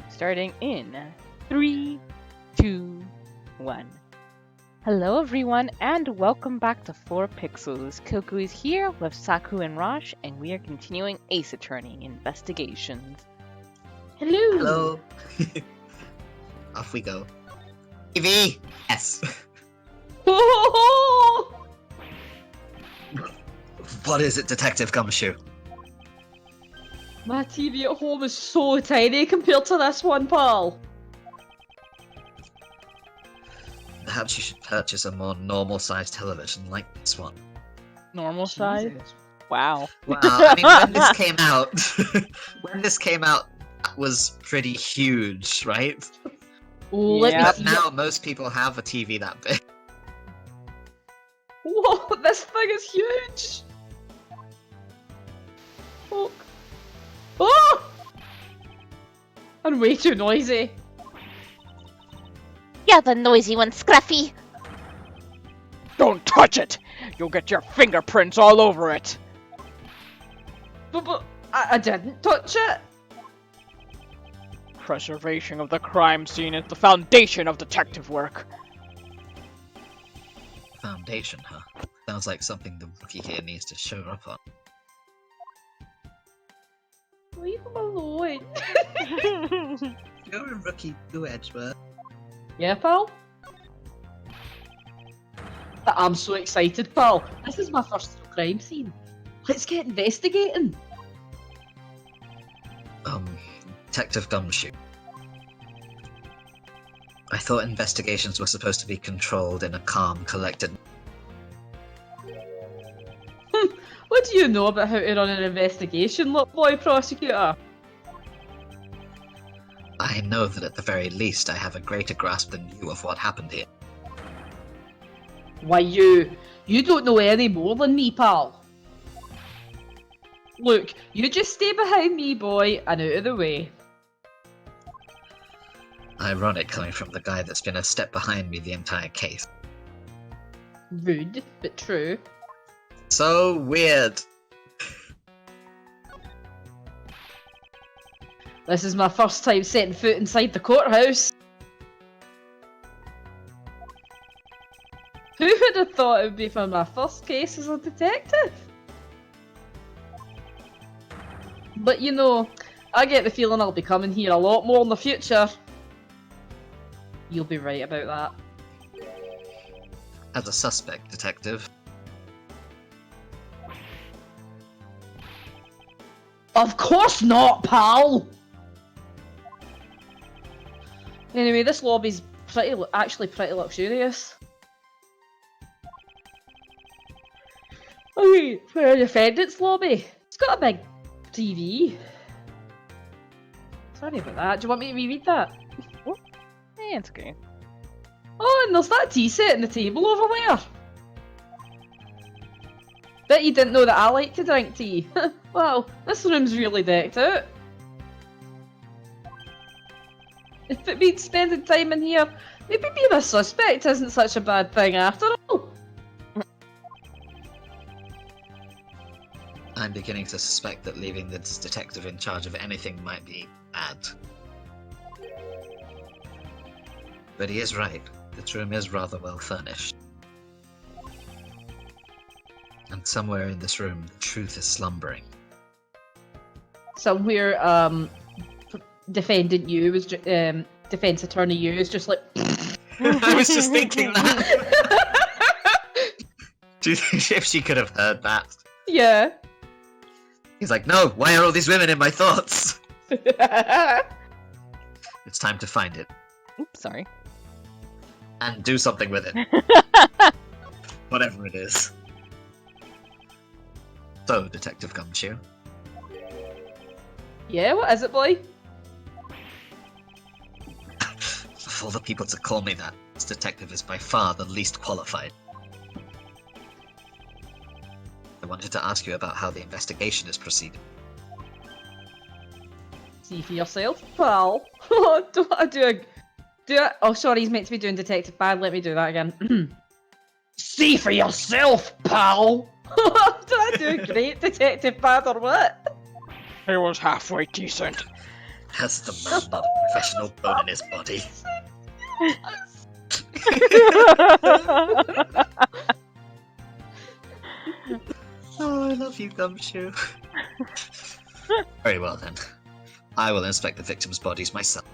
Starting in 3, 2, 1. Hello everyone and welcome back to 4 Pixels. Koku is here with Saku and Rosh and we are continuing Ace Attorney investigations. Hello! Hello. Off we go. TV! Yes! What is it, Detective Gumshoe? My TV at home is so tiny compared to this one, pal. Perhaps you should purchase a more normal-sized television like this one. Normal size? Wow. Well, I mean, when this came out, that was pretty huge, right? Oh, let me Yep. see. But now most people have a TV that big. Whoa, this thing is huge. Fuck. Oh! And way too noisy. You're the noisy one, Scruffy. Don't touch it! You'll get your fingerprints all over it! But I didn't touch it. Preservation of the crime scene is the foundation of detective work. Foundation, huh? Sounds like something the rookie here needs to show up on. Leave him alone. You're a rookie too, Edgeworth. Yeah, pal? I'm so excited, pal. This is my first crime scene. Let's get investigating. Detective Gumshoe. I thought investigations were supposed to be controlled in a calm, collected... What do you know about how to run an investigation, little boy prosecutor? I know that at the very least I have a greater grasp than you of what happened here. Why, you don't know any more than me, pal. Look, you just stay behind me, boy, and out of the way. Ironic coming from the guy that's been a step behind me the entire case. Rude, but true. So weird. This is my first time setting foot inside the courthouse. Who would have thought it would be for my first case as a detective? But you know, I get the feeling I'll be coming here a lot more in the future. You'll be right about that. As a suspect, detective. Of course not, pal! Anyway, this lobby's actually pretty luxurious. Okay, for a defendant's lobby, it's got a big TV. Sorry about that. Do you want me to reread that? Yeah, it's okay. Oh, and there's that tea set on the table over there. Bet you didn't know that I like to drink tea. Wow, this room's really decked out. If it means spending time in here, maybe being a suspect isn't such a bad thing after all. I'm beginning to suspect that leaving this detective in charge of anything might be bad. But he is right. This room is rather well furnished. And somewhere in this room, the truth is slumbering. Somewhere, defendant you was, defense attorney you is just like. I was just thinking that. Do you think if she could have heard that? Yeah. He's like, no, why are all these women in my thoughts? It's time to find it. Oops, sorry. And do something with it. Whatever it is. So, Detective Gumshoe. Yeah, what is it, boy? Of all the people to call me that, this detective is by far the least qualified. I wanted to ask you about how the investigation is proceeding. See for yourself, pal. Don't I do it? Oh, sorry, he's meant to be doing Detective Bad. Let me do that again. See for yourself, pal. Did I do a great Detective Bad or what? He was halfway decent. Has the man not a professional bone in his body? Oh, I love you, Gumshoe. Very well then. I will inspect the victims' bodies myself.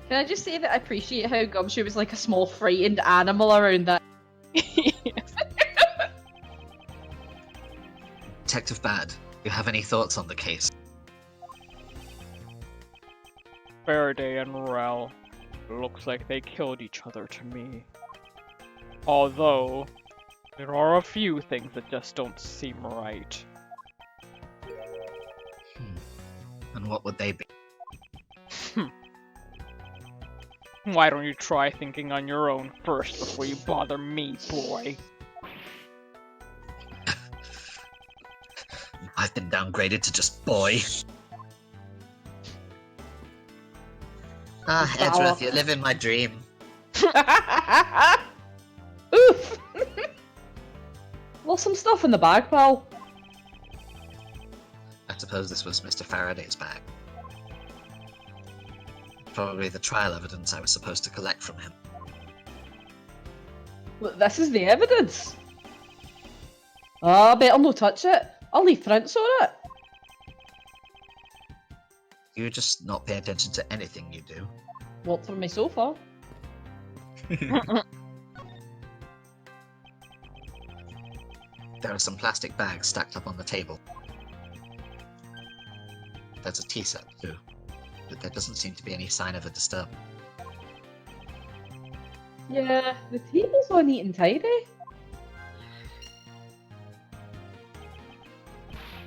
Can I just say that I appreciate how Gumshoe was like a small frightened animal around that? Detective Bad, you have any thoughts on the case? Faraday and Rell. Looks like they killed each other to me. Although, there are a few things that just don't seem right. And what would they be? Why don't you try thinking on your own first before you bother me, boy? I've been downgraded to just boy. Ah, Edgeworth, you live in my dream. Oof! Well, some stuff in the bag, pal. I suppose this was Mr. Faraday's bag. Probably the trial evidence I was supposed to collect from him. Look, this is the evidence. Ah, better no touch it. I'll leave prints on it. You just not pay attention to anything you do. Worked for me so far. There are some plastic bags stacked up on the table. There's a tea set too, but there doesn't seem to be any sign of a disturbance. Yeah, the table's all neat and tidy.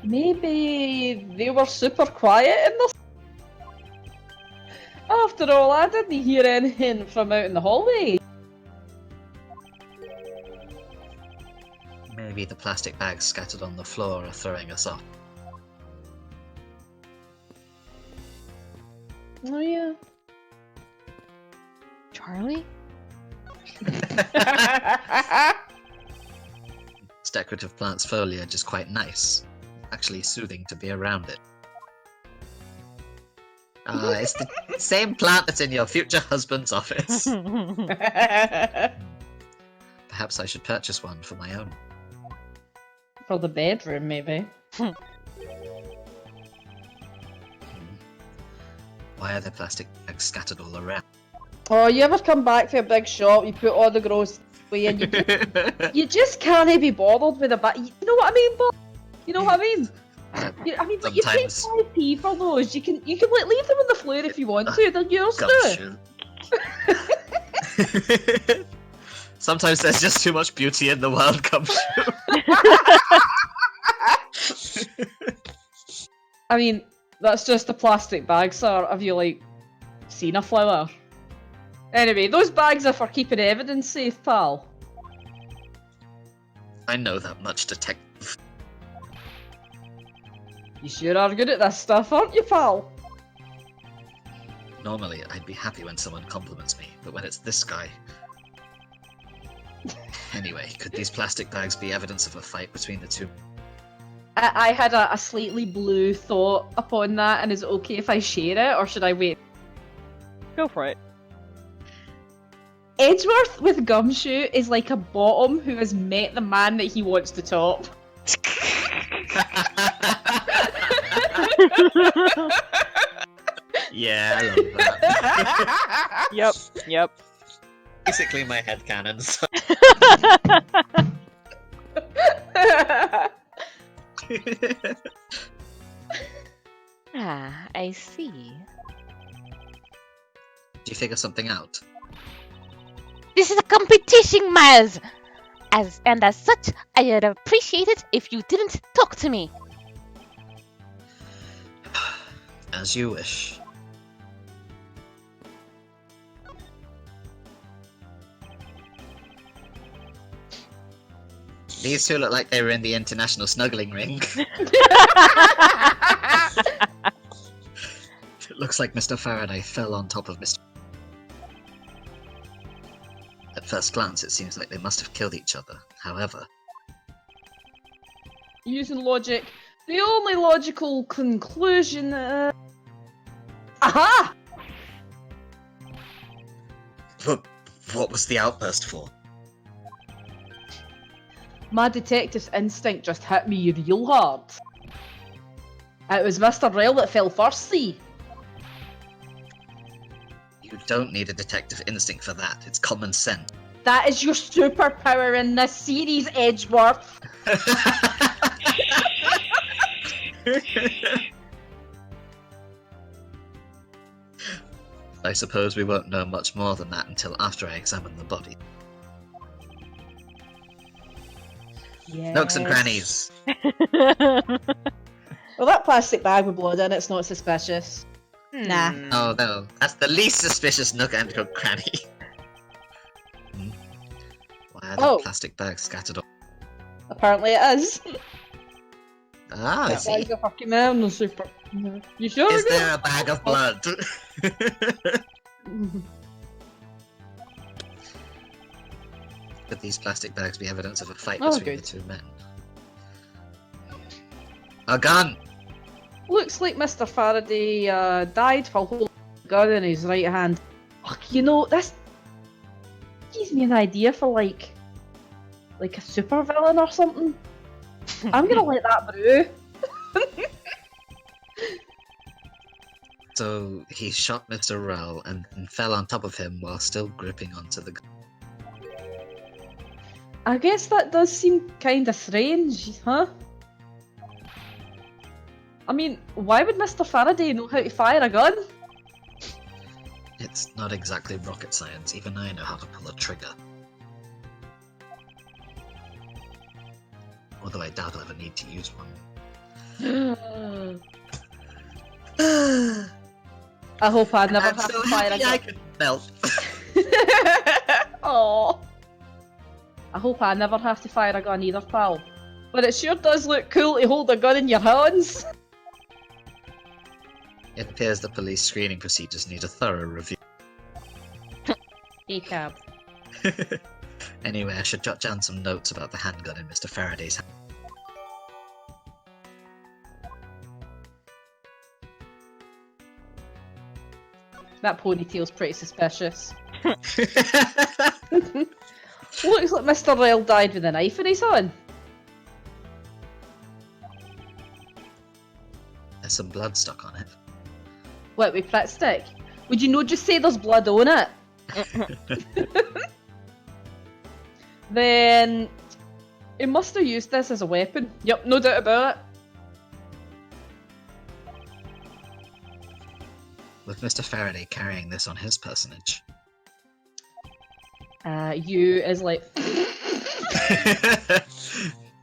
Maybe they were super quiet in this. After all, I didn't hear anything from out in the hallway. Maybe the plastic bags scattered on the floor are throwing us off. Oh yeah. Charlie? This decorative plant's foliage is quite nice. Actually soothing to be around it. It's the same plant that's in your future husband's office. Perhaps I should purchase one for my own. For the bedroom, maybe. Why are there plastic bags scattered all around? Oh, you ever come back to a big shop, you put all the gross away and you just can't be bothered with a bag. You know what I mean, Bob? You know what I mean? But you pay Sometimes. 5p for those. You can like leave them on the floor if you want to. They're yours too. Gumshoe. Sometimes there's just too much beauty in the world, Gumshoe. I mean, that's just a plastic bag, sir. Have you like seen a flower? Anyway, those bags are for keeping evidence safe, pal. I know that much, detective. You sure are good at this stuff, aren't you, pal? Normally, I'd be happy when someone compliments me, but when it's this guy... Anyway, could these plastic bags be evidence of a fight between the two? I had a slightly blue thought upon that, and is it okay if I share it, or should I wait? Go for it. Edgeworth with Gumshoe is like a bottom who has met the man that he wants to top. Yeah, I love that. Yep. Basically my headcanons. Ah, I see. Do you figure something out? This is a competition, Miles! As such, I'd appreciate it if you didn't talk to me. As you wish. These two look like they were in the international snuggling ring. It looks like Mr. Faraday fell on top of Mr. At first glance, it seems like they must have killed each other. However, Using logic, the only logical conclusion. Aha! But what was the outburst for? My detective's instinct just hit me real hard. It was Mr. Rell that fell first, see? You don't need a detective instinct for that. It's common sense. That is your superpower in this series, Edgeworth. I suppose we won't know much more than that until after I examine the body. Yes. Nooks and crannies. Well, that plastic bag with blood in it's not suspicious. Nah. Oh no, that's the least suspicious nook and cranny. Why are the plastic bags scattered all? Apparently it is. Ah, I That see. bag's a fucking man, no super. You sure? Is there a bag of blood? Could these plastic bags be evidence of a fight Oh, between good. the two men? A gun! Looks like Mr. Faraday died while holding a gun in his right hand. Fuck, you know, this gives me an idea for like a super villain or something. I'm gonna let that brew. So he shot Mr. Rell and fell on top of him while still gripping onto the gun. I guess that does seem kinda strange, huh? I mean, why would Mr. Faraday know how to fire a gun? It's not exactly rocket science, even I know how to pull a trigger. Although I doubt I'll ever need to use one. I hope I never I'm have so to fire a happy I gun. could melt. Aww. I hope I never have to fire a gun either, pal. But it sure does look cool to hold a gun in your hands. It appears the police screening procedures need a thorough review. A-cab. Anyway, I should jot down some notes about the handgun in Mr. Faraday's hand. That ponytail's pretty suspicious. Looks like Mr. Rell died with a knife in his hand. There's some blood stuck on it. What, with Pritt stick? Would you not just say there's blood on it? Then he must have used this as a weapon. Yep, no doubt about it. With Mr. Faraday carrying this on his personage. You is like...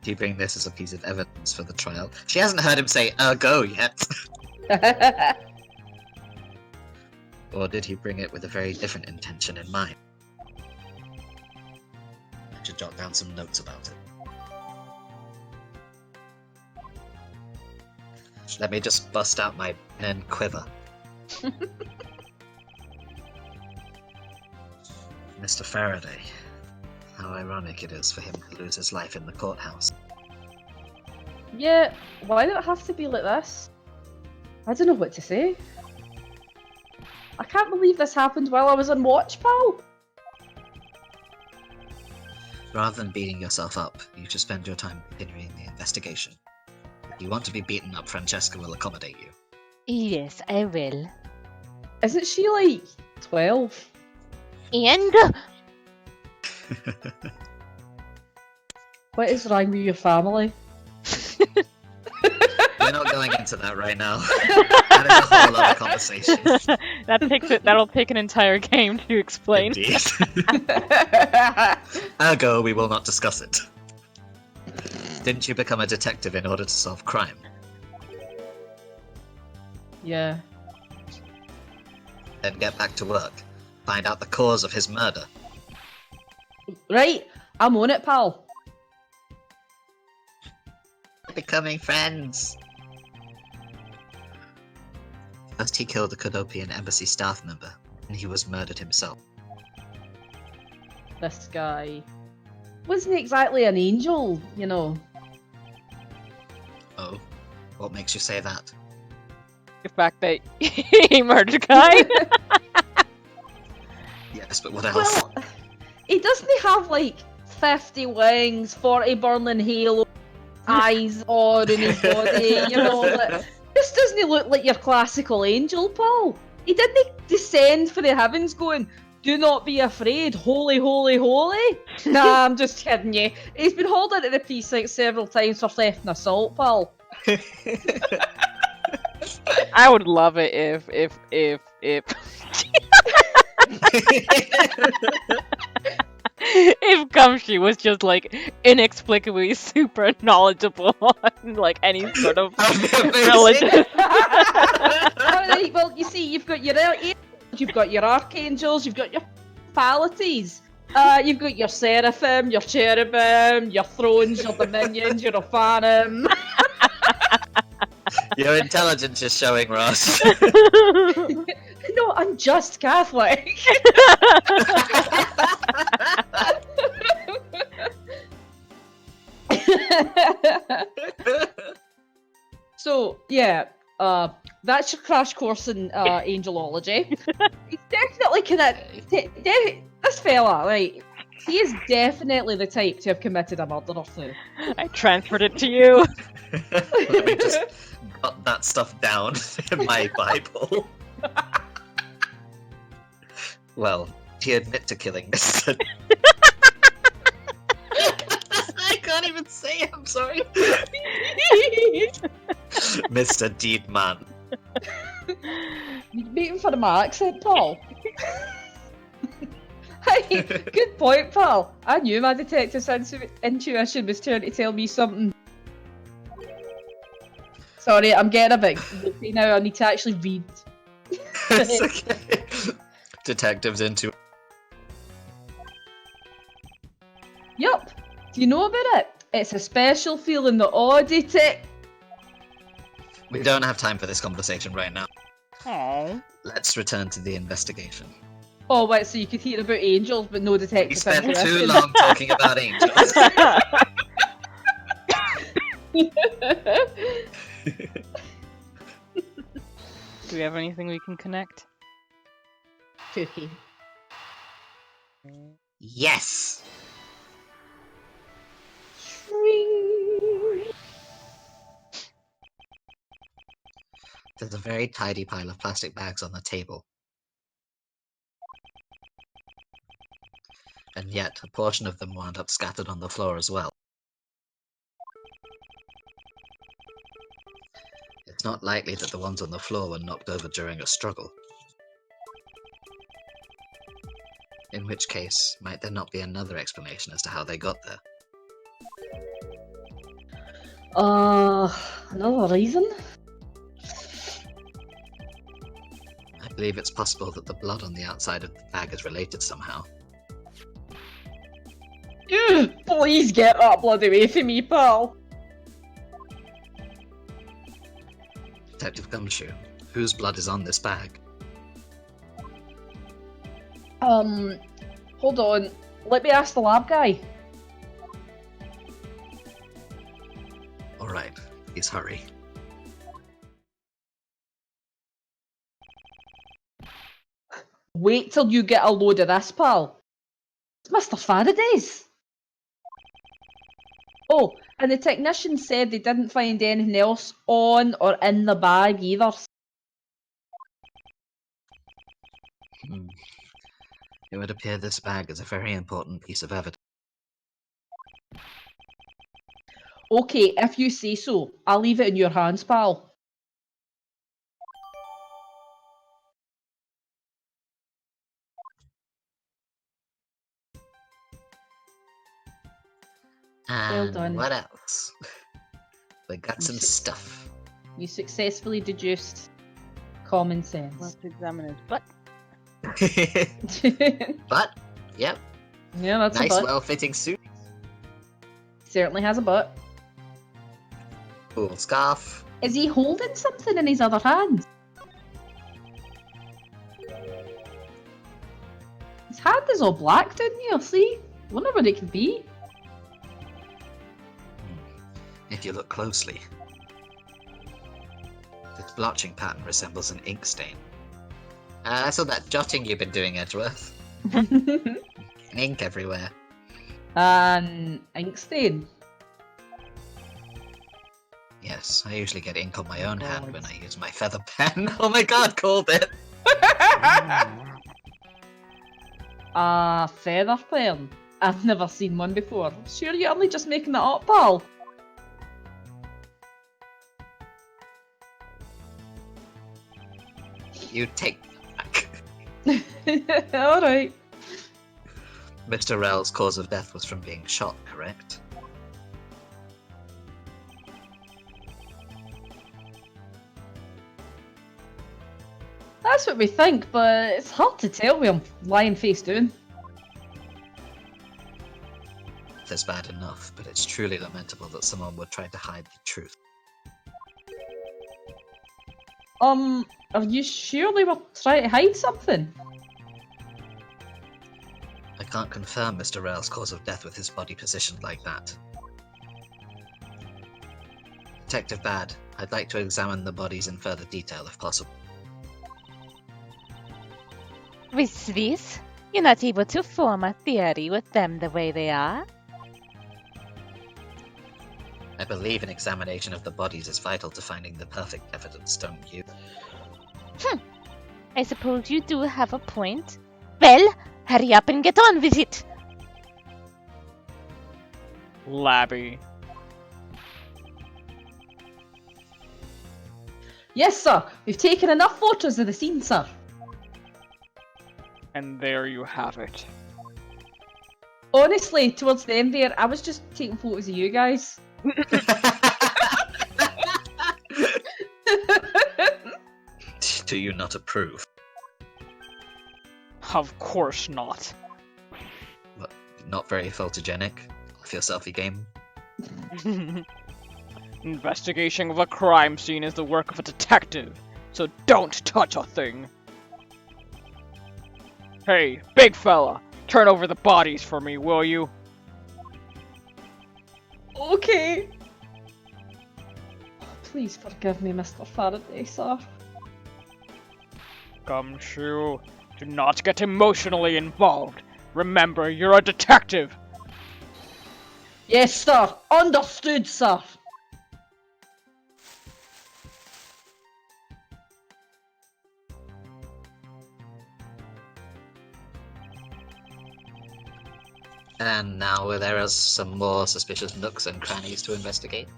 Do you bring this as a piece of evidence for the trial? She hasn't heard him say "go" yet. Or did he bring it with a very different intention in mind? I should jot down some notes about it. Let me just bust out my pen and quiver. Mr. Faraday. How ironic it is for him to lose his life in the courthouse. Yeah, why did it have to be like this? I don't know what to say. I can't believe this happened while I was on watch, pal. Rather than beating yourself up, you should spend your time continuing the investigation. If you want to be beaten up, Francesca will accommodate you. Yes, I will. Isn't she like 12? And What is wrong with your family? We're not going into that right now. That is a whole other conversation. That'll take an entire game to explain. Indeed. Ergo, we will not discuss it. Didn't you become a detective in order to solve crime? Yeah. Then get back to work. Find out the cause of his murder. Right, I'm on it, pal. Becoming friends. First he killed a Kodopian embassy staff member, and he was murdered himself. This guy wasn't exactly an angel, you know. Oh, what makes you say that? The fact that he murdered a guy. Yes, but what else? Well, he doesn't have like 50 wings, 40 burning halo, eyes on in his body, you know. This doesn't look like your classical angel, Paul. He didn't descend for the heavens going, "Do not be afraid, holy, holy, holy." Nah, I'm just kidding you. He's been hauled into the precinct several times for theft and assault, Paul. I would love it if if Gumshoe was just like inexplicably super knowledgeable on like any sort of religion. Well, you see, you've got your angels, you've got your archangels, you've got your principalities. You've got your seraphim, your cherubim, your thrones, your dominions, your Ophanim. Your intelligence is showing, Ross. No, I'm just Catholic. So, yeah, that's your crash course in angelology. He's definitely this fella, right, he is definitely the type to have committed a murder or two. I transferred it to you. Let me just got that stuff down in my Bible. Well, do you admit to killing Mr. I can't even say it, I'm sorry. Mr. Deed Man. You're waiting for my accent, Paul. Hey, good point, pal. I knew my detective intuition was trying to tell me something. Sorry, I'm getting a bit loopy now. I need to actually read. It's okay. Detectives into. Yup. Do you know about it? It's a special feeling that all detect. We don't have time for this conversation right now. Aww. Let's return to the investigation. Oh, wait, so you could hear about angels, but no detective We spent too intuition. long talking about angels. Do we have anything we can connect? Cookie. Yes! There's a very tidy pile of plastic bags on the table. And yet, a portion of them wound up scattered on the floor as well. It's not likely that the ones on the floor were knocked over during a struggle. In which case, might there not be another explanation as to how they got there? Another reason? I believe it's possible that the blood on the outside of the bag is related somehow. Please get that blood away from me, pal. Detective Gumshoe, whose blood is on this bag? Hold on. Let me ask the lab guy. Alright, please hurry. Wait till you get a load of this, pal. It's Mr. Faraday's. Oh, and the technician said they didn't find anything else on or in the bag either. It would appear this bag is a very important piece of evidence. Okay, if you say so, I'll leave it in your hands, pal. And done. what else? We got You some should- stuff. You successfully deduced common sense. Let's examine his butt. But, yep, Yeah, that's a nice, butt. well-fitting suit. Certainly has a butt. Cool scarf. Is he holding something in his other hand? His hand is all black down here, see? Wonder what it could be. If you look closely, Its blotching pattern resembles an ink stain. I saw that jotting you've been doing, Edgeworth. Ink everywhere. An ink stain. Yes, I usually get ink on my own hand God. when I use my feather pen. Oh my god, called it! A feather pen. I've never seen one before. Sure, you're only just making that up, pal. You take that back. Alright. Mr. Rell's cause of death was from being shot, correct? That's what we think, but it's hard to tell when I'm lying face down. That's bad enough, but it's truly lamentable that someone would try to hide the truth. Are you sure they were trying to hide something? I can't confirm Mr. Rell's cause of death with his body positioned like that. Detective Bad, I'd like to examine the bodies in further detail if possible. With this, you're not able to form a theory with them the way they are. I believe an examination of the bodies is vital to finding the perfect evidence, don't you? I suppose you do have a point. Well, hurry up and get on with it. Labby. Yes, sir. We've taken enough photos of the scene, sir. And there you have it. Honestly, towards the end there, I was just taking photos of you guys. Do you not approve? Of course not. What, not very photogenic? Off your selfie game? Investigation of a crime scene is the work of a detective, so don't touch a thing. Hey, big fella, turn over the bodies for me, will you? Okay. Please forgive me, Mr. Faraday, sir. Gumshoe, do not get emotionally involved. Remember, you're a detective. Yes, sir. Understood, sir. And now there are some more suspicious nooks and crannies to investigate.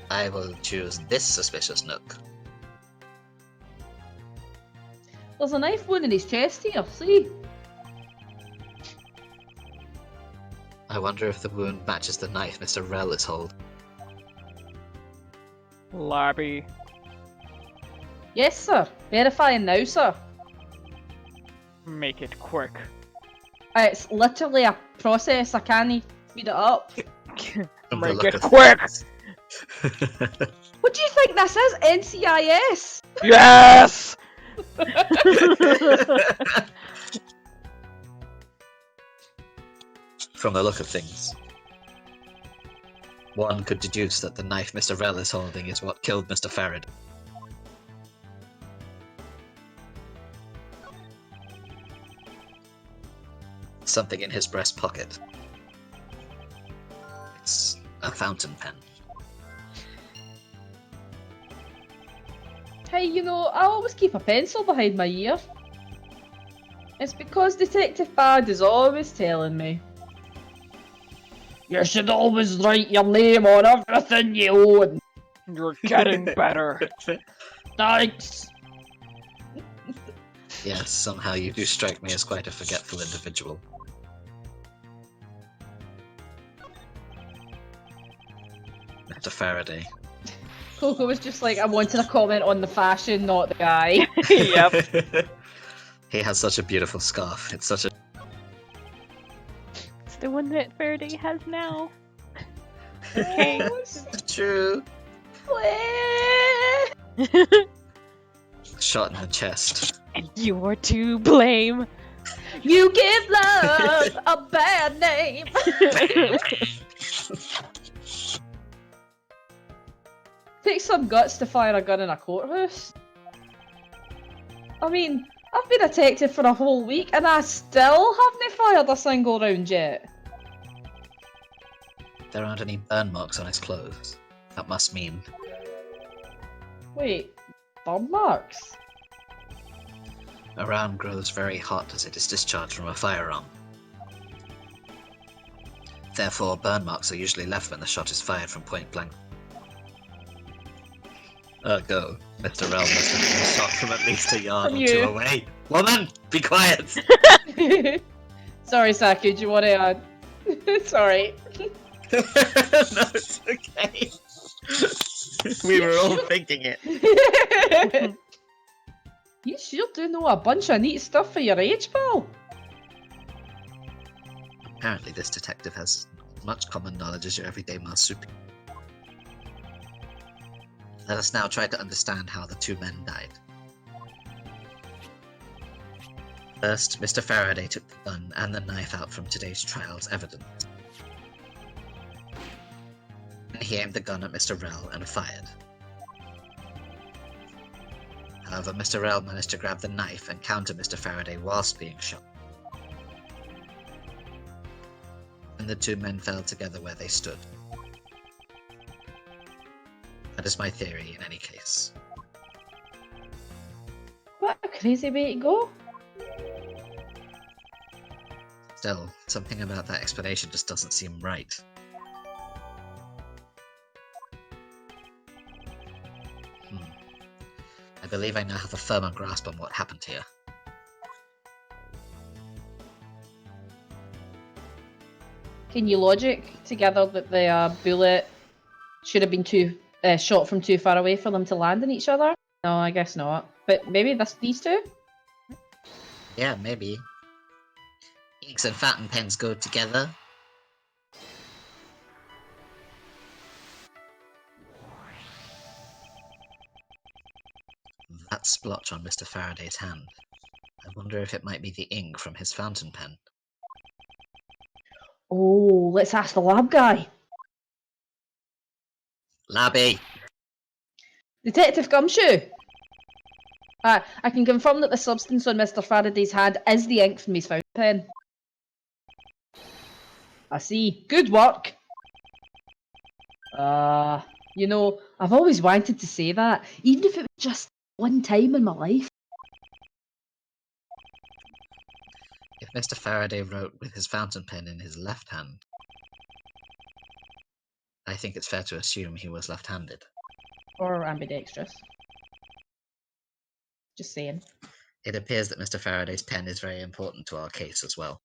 I will choose this suspicious nook. There's a knife wound in his chest here, see? I wonder if the wound matches the knife Mr. Rell is holding. Labby. Yes, sir. Verifying now, sir. Make it quick. It's literally a process. I can't speed it up. From the Make look it of quick! things. What do you think this is? NCIS? Yes! From the look of things, one could deduce that the knife Mr. Rell is holding is what killed Mr. Faraday. Something in his breast pocket. It's a fountain pen. Hey, you know, I always keep a pencil behind my ear. It's because Detective Bad is always telling me. You should always write your name on everything you own. You're getting better. Thanks. Yes, somehow you do strike me as quite a forgetful individual. Mr. Faraday. Coco was just like, I wanted a comment on the fashion, not the guy. Yep. He has such a beautiful scarf. It's such a... It's the one that Faraday has now. Okay. True. Shot in the chest. And you're to blame. You give love a bad name. takes some guts to fire a gun in a courthouse. I mean, I've been a detective for a whole week and I still haven't fired a single round yet. There aren't any burn marks on his clothes. That must mean Wait, burn marks? a round grows very hot as it is discharged from a firearm. Therefore, burn marks are usually left when the shot is fired from point blank. Ergo, Mr. Rell must have been shot from at least a yard From or two you. away. Woman, be quiet! Sorry, Saku, do you want to add? Sorry. No, it's okay. We were all thinking it. You sure do know a bunch of neat stuff for your age, pal. Apparently, this detective has as much common knowledge as your everyday marsupial. Let us now try to understand how the two men died. First, Mr. Faraday took the gun and the knife out from today's trial's evidence. Then he aimed the gun at Mr. Rell and fired. However, Mr. Rell managed to grab the knife and counter Mr. Faraday whilst being shot. And the two men fell together where they stood. That is my theory in any case. What a crazy way to go. Still, something about that explanation just doesn't seem right. I believe I now have a firmer grasp on what happened here. Can you logic together that the bullet should have been shot from too far away for them to land in each other? No, I guess not. But maybe these two? Yeah, maybe. Inks and fountain pens go together. That splotch on Mr. Faraday's hand. I wonder if it might be the ink from his fountain pen. Oh, let's ask the lab guy. Labby! Detective Gumshoe! I can confirm that the substance on Mr. Faraday's hand is the ink from his fountain pen. I see. Good work! You know, I've always wanted to say that, even if it was just one time in my life. If Mr. Faraday wrote with his fountain pen in his left hand, I think it's fair to assume he was left-handed. Or ambidextrous. Just saying. It appears that Mr. Faraday's pen is very important to our case as well.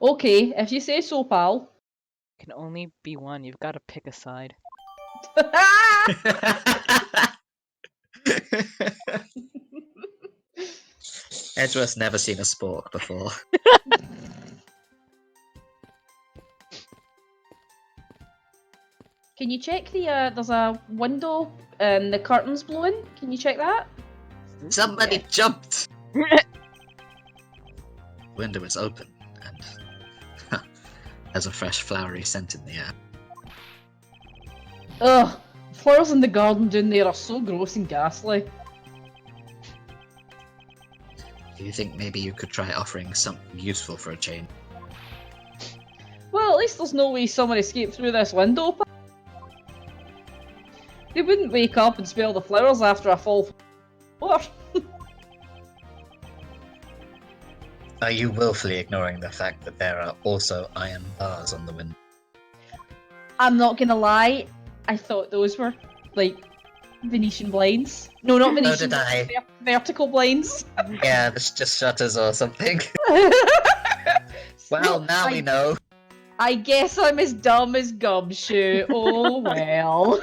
Okay, if you say so, pal. Can only be one. You've got to pick a side. Edgeworth's never seen a spork before. Can you check the, there's a window and the curtain's blowing? Can you check that? Somebody jumped! The window is open, and there's a fresh flowery scent in the air. Ugh, flowers in the garden down there are so gross and ghastly. Do you think maybe you could try offering something useful for a change? Well, at least there's no way someone escaped through this window. They wouldn't wake up and smell the flowers after a fall floor. Are you willfully ignoring the fact that there are also iron bars on the window? I'm not gonna lie, I thought those were, like, Venetian blinds. No, not Venetian. So did I. Vertical blinds. Yeah, that's just shutters or something. Well, now we know. I guess I'm as dumb as Gumshoe. Oh well.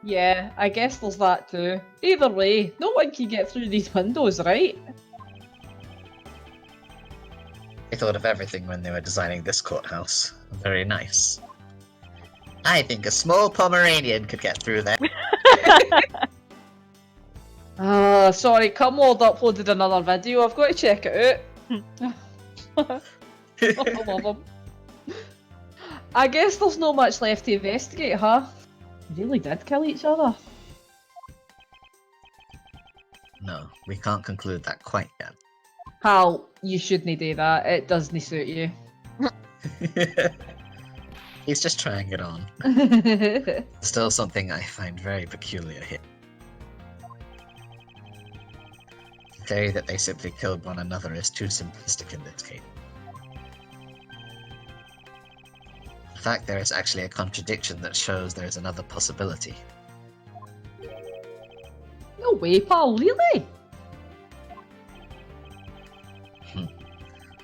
Yeah, I guess there's that too. Either way, no one can get through these windows, right? They thought of everything when they were designing this courthouse. Very nice. I think a small Pomeranian could get through there. Sorry, Cumlord uploaded another video. I've got to check it out. I love him. I guess there's not much left to investigate, huh? They really did kill each other. No, we can't conclude that quite yet. Hal, you shouldn't do that. It doesn't suit you. He's just trying it on. Still something I find very peculiar here. The theory that they simply killed one another is too simplistic in this case. In fact, there is actually a contradiction that shows there is another possibility. No way, pal, really?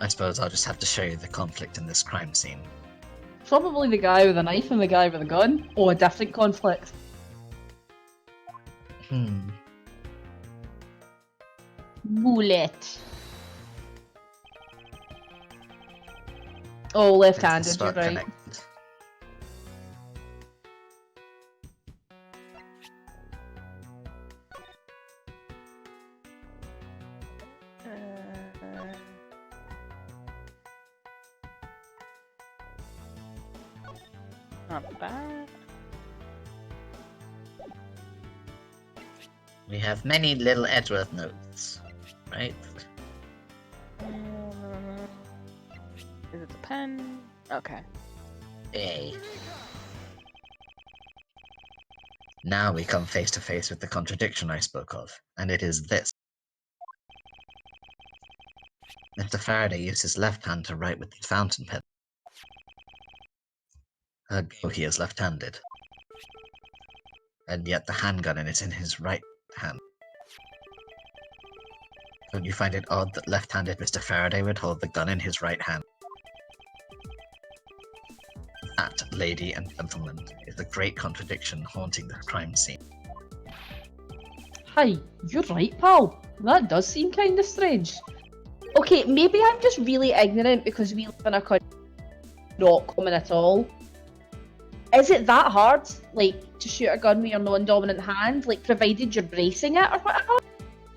I suppose I'll just have to show you the conflict in this crime scene. Probably the guy with a knife and the guy with a gun. Or a different conflict. Bullet. Oh, left-handed, Let's you're start right. connected. Not bad. We have many little Edgeworth notes, right? Is it the pen? Okay. Yay. Now we come face to face with the contradiction I spoke of, and it is this. Mr. Faraday used his left hand to write with the fountain pen. Ergo, he is left-handed. And yet the handgun is in his right hand. Don't you find it odd that left-handed Mr. Faraday would hold the gun in his right hand? That, lady and gentlemen, is the great contradiction haunting the crime scene. Hi, you're right, pal. That does seem kind of strange. Okay, maybe I'm just really ignorant because we live in a country not common at all. Is it that hard, like, to shoot a gun with your non-dominant hand, like, provided you're bracing it or whatever?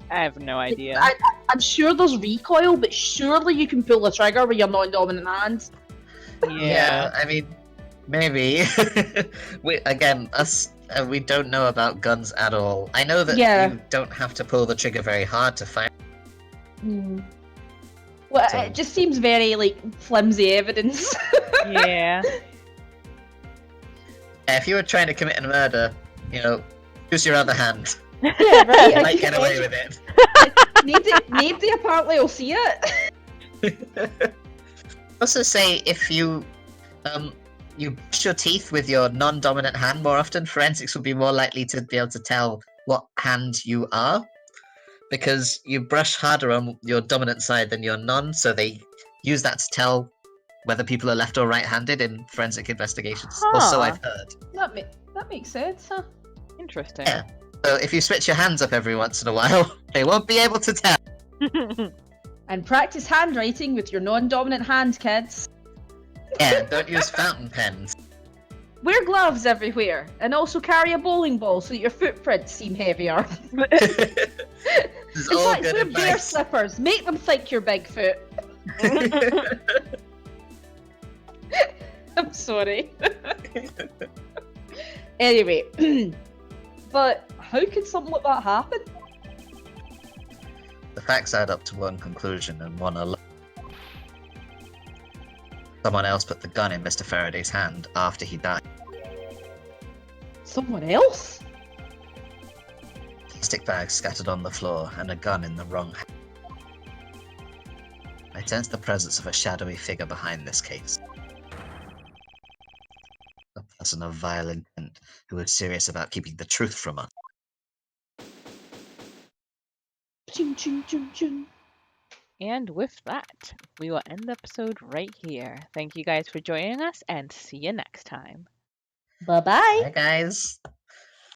I have no idea. I'm sure there's recoil, but surely you can pull the trigger with your non-dominant hand. Yeah. I mean, maybe. We don't know about guns at all. I know that you don't have to pull the trigger very hard to fire. Well, So- it just seems very, like, flimsy evidence. Yeah. If you were trying to commit a murder, use your other hand. Yeah, right. You might get away with it. Nobody apparently will see it. Also say if you brush your teeth with your non-dominant hand more often, forensics will be more likely to be able to tell what hand you are. Because you brush harder on your dominant side than your non, so they use that to tell whether people are left or right-handed in forensic investigations. Or so I've heard. That makes sense, huh? Interesting. Yeah. So if you switch your hands up every once in a while, they won't be able to tell. And practice handwriting with your non-dominant hand, kids. Yeah, don't use fountain pens. Wear gloves everywhere, and also carry a bowling ball so that your footprints seem heavier. This is In all fact, good wear bear advice. slippers. Make them think you're Bigfoot. I'm sorry. Anyway, but how could something like that happen? The facts add up to one conclusion and one alone. Someone else put the gun in Mr. Faraday's hand after he died. Someone else? Plastic bags scattered on the floor and a gun in the wrong hand. I sense the presence of a shadowy figure behind this case. A person of vile intent who is serious about keeping the truth from us. Ching, ching, ching, ching. And with that, we will end the episode right here. Thank you guys for joining us, and see you next time. Bye-bye. Hi guys!